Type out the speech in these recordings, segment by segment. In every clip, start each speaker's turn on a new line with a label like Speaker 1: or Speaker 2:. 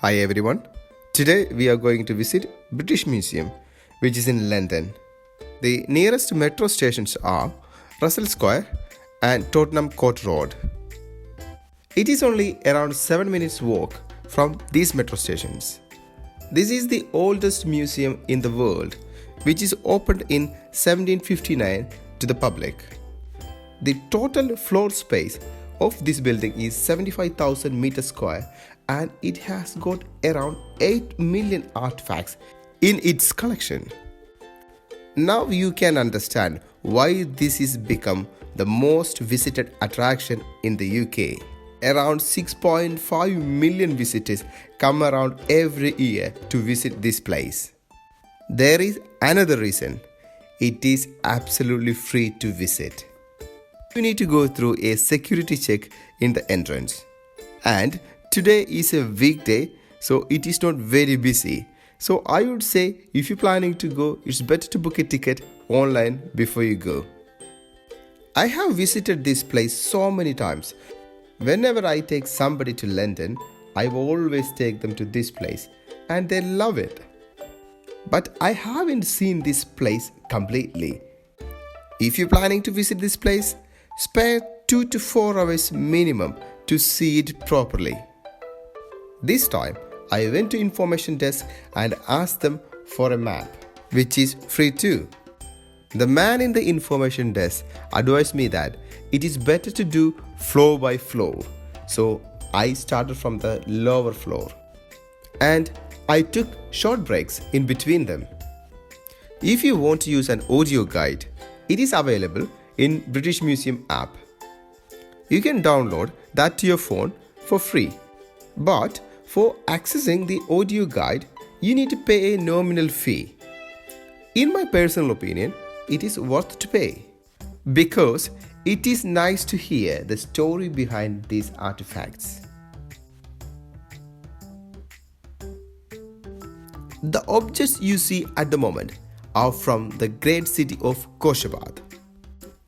Speaker 1: Hi everyone. Today we are going to visit British Museum, which is in London. The nearest metro stations are Russell Square and Tottenham Court Road. It is only around 7 minutes walk from these metro stations. This is the oldest museum in the world, which is opened in 1759 to the public. The total floor space of this building is 75,000 meters square, and it has got around 8 million artifacts in its collection. Now you can understand why this has become the most visited attraction in the UK. Around 6.5 million visitors come around every year to visit this place. There is another reason. It is absolutely free to visit. You need to go through a security check in the entrance. And today is a weekday, so it is not very busy. So I would say if you're planning to go, it's better to book a ticket online before you go. I have visited this place so many times. Whenever I take somebody to London, I always take them to this place and they love it. But I haven't seen this place completely. If you're planning to visit this place, spare 2 to 4 hours minimum to see it properly. This time, I went to information desk and asked them for a map, which is free too. The man in the information desk advised me that it is better to do floor by floor. So I started from the lower floor. And I took short breaks in between them. If you want to use an audio guide, it is available in British Museum app. You can download that to your phone for free. But for accessing the audio guide, you need to pay a nominal fee. In my personal opinion, it is worth to pay because it is nice to hear the story behind these artifacts. The objects you see at the moment are from the great city of Khoshebad.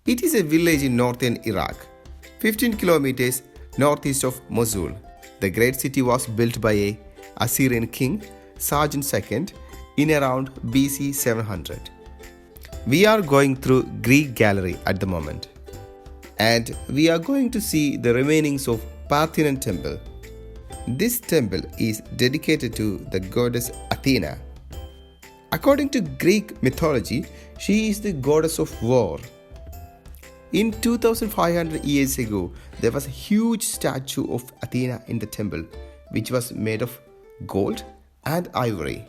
Speaker 1: It is a village in northern Iraq, 15 kilometers northeast of Mosul. The great city was built by a Assyrian king, Sargon II, in around BC 700. We are going through Greek gallery at the moment, and we are going to see the remainings of Parthenon temple. This temple is dedicated to the goddess Athena. According to Greek mythology, she is the goddess of war. In 2500 years ago, there was a huge statue of Athena in the temple, which was made of gold and ivory.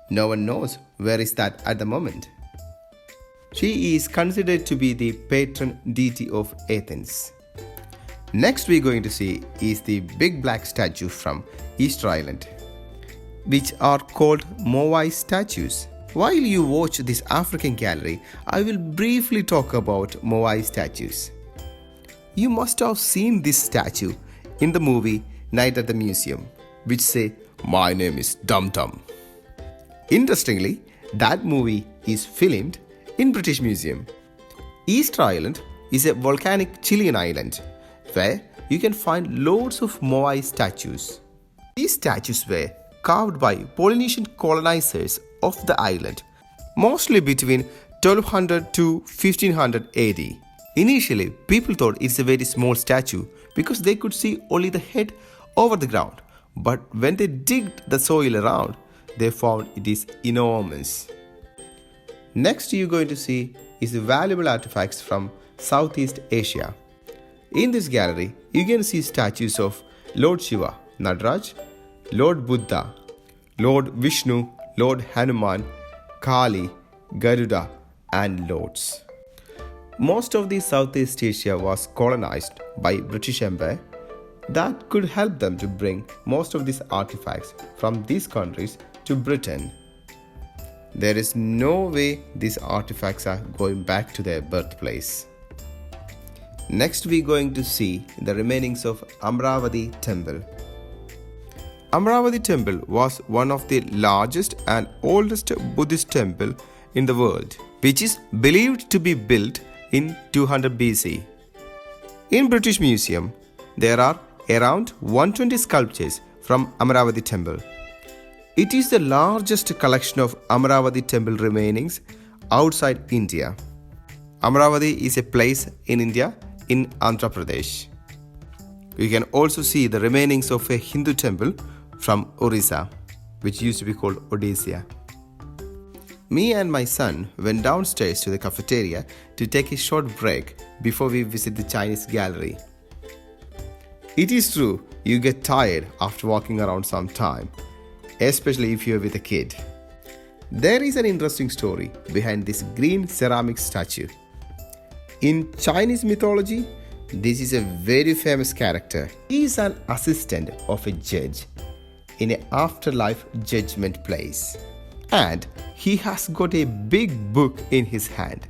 Speaker 1: No one knows where is that at the moment. She is considered to be the patron deity of Athens. Next we're going to see is the big black statue from Easter Island, which are called Moai statues. While you watch this African gallery, I will briefly talk about Moai statues. You must have seen this statue in the movie Night at the Museum, which say, "My name is Dum Dum." Interestingly, that movie is filmed in British Museum. Easter Island is a volcanic Chilean island where you can find loads of Moai statues. These statues were carved by Polynesian colonizers of the island, mostly between 1200 to 1500 AD. Initially, people thought it's a very small statue because they could see only the head over the ground. But when they digged the soil around, they found it is enormous. Next you're going to see is the valuable artifacts from Southeast Asia. In this gallery, you can see statues of Lord Shiva, Nataraj, Lord Buddha, Lord Vishnu, Lord Hanuman, Kali, Garuda, and Lords. Most of the Southeast Asia was colonized by British Empire. That could help them to bring most of these artifacts from these countries to Britain. There is no way these artifacts are going back to their birthplace. Next we're going to see the remainings of Amravati Temple. Amravati Temple was one of the largest and oldest Buddhist temple in the world, which is believed to be built in 200 BC. In British Museum, there are around 120 sculptures from Amaravati Temple. It is the largest collection of Amaravati Temple remainings outside India. Amaravati is a place in India in Andhra Pradesh. You can also see the remainings of a Hindu temple from Orissa, which used to be called Odisha. Me and my son went downstairs to the cafeteria to take a short break before we visit the Chinese gallery. It is true, you get tired after walking around some time, especially if you are with a kid. There is an interesting story behind this green ceramic statue. In Chinese mythology, this is a very famous character. He is an assistant of a judge in an afterlife judgment place. And he has got a big book in his hand.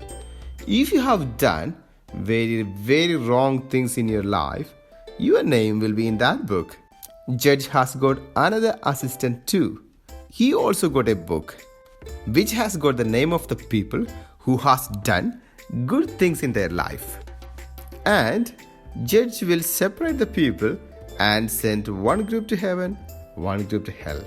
Speaker 1: If you have done very wrong things in your life, your name will be in that book. Judge has got another assistant too. He also got a book which has got the name of the people who has done good things in their life. And judge will separate the people and send one group to heaven, one group to hell.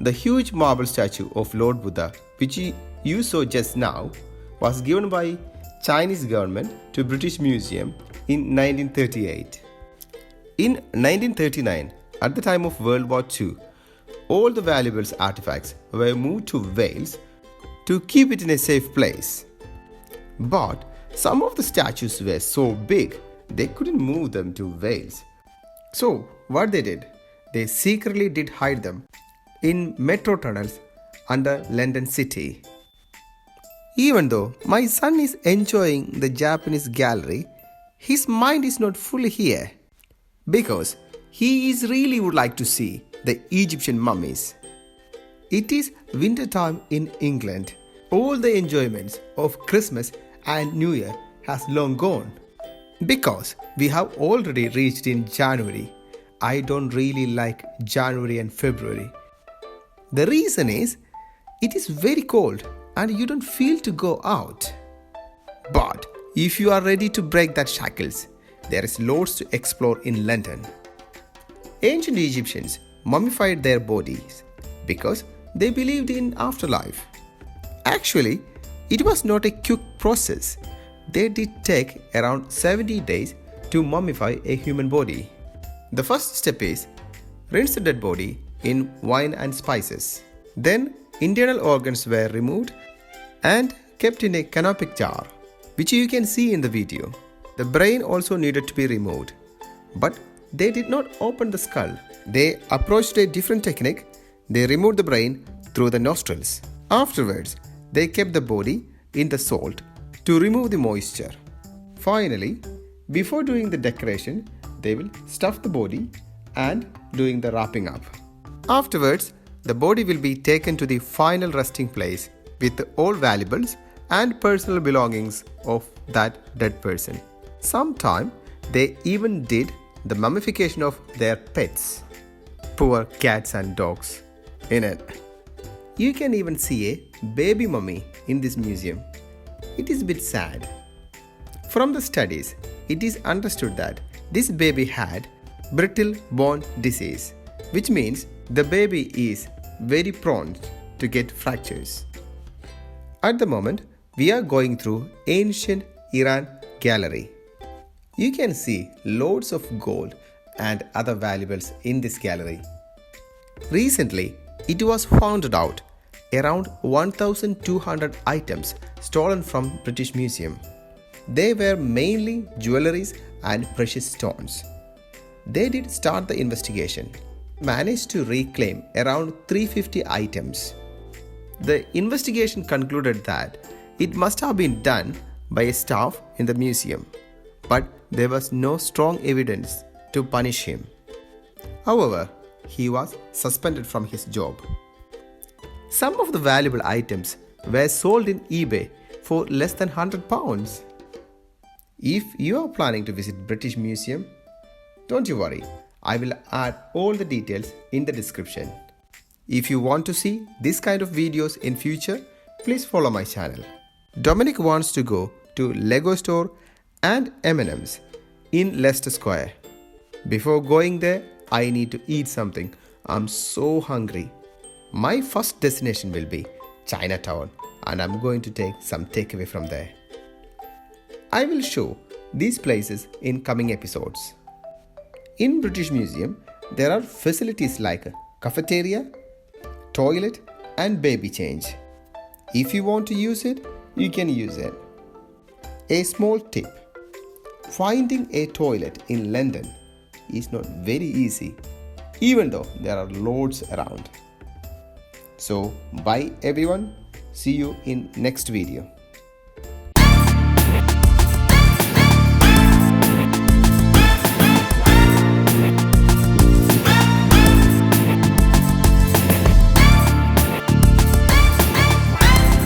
Speaker 1: The huge marble statue of Lord Buddha, which you saw just now, was given by Chinese government to British Museum in 1938. In 1939, at the time of World War II, all the valuable artifacts were moved to Wales to keep it in a safe place. But some of the statues were so big, they couldn't move them to Wales. So what they did, they secretly did hide them in metro tunnels under London city. Even though my son is enjoying the Japanese gallery, his mind is not fully here because he really would like to see the Egyptian mummies. It is winter time in England. All the enjoyments of Christmas and New Year has long gone. Because we have already reached in January, I don't really like January and February. The reason is, it is very cold and you don't feel to go out. But if you are ready to break that shackles, there is loads to explore in London. Ancient Egyptians mummified their bodies because they believed in afterlife. Actually, it was not a quick process. They did take around 70 days to mummify a human body. The first step is rinse the dead body in wine and spices. Then internal organs were removed and kept in a canopic jar, which you can see in the video. The brain also needed to be removed, but they did not open the skull. They approached a different technique. They removed the brain through the nostrils. Afterwards, they kept the body in the salt to remove the moisture. Finally, before doing the decoration, they will stuff the body and doing the wrapping up. Afterwards, the body will be taken to the final resting place with all valuables and personal belongings of that dead person. Sometime they even did the mummification of their pets. Poor cats and dogs in it. You can even see a baby mummy in this museum. It is a bit sad. From the studies, it is understood that this baby had brittle bone disease, which means the baby is very prone to get fractures. At the moment, we are going through ancient Iran gallery. You can see loads of gold and other valuables in this gallery. Recently, it was found out around 1,200 items stolen from British Museum. They were mainly jewelleries and precious stones. They did start the investigation, managed to reclaim around 350 items. The investigation concluded that it must have been done by a staff in the museum, but there was no strong evidence to punish him. However, he was suspended from his job. Some of the valuable items were sold in eBay for less than £100. If you are planning to visit British Museum, don't you worry, I will add all the details in the description. If you want to see this kind of videos in future, please follow my channel. Dominic wants to go to Lego store and M&Ms in Leicester Square. Before going there, I need to eat something. I'm so hungry. My first destination will be Chinatown, and I'm going to take some takeaway from there. I will show these places in coming episodes. In British Museum, there are facilities like a cafeteria, toilet and baby change. If you want to use it, you can use it. A small tip: finding a toilet in London is not very easy, even though there are loads around. So, bye everyone. See you in next video.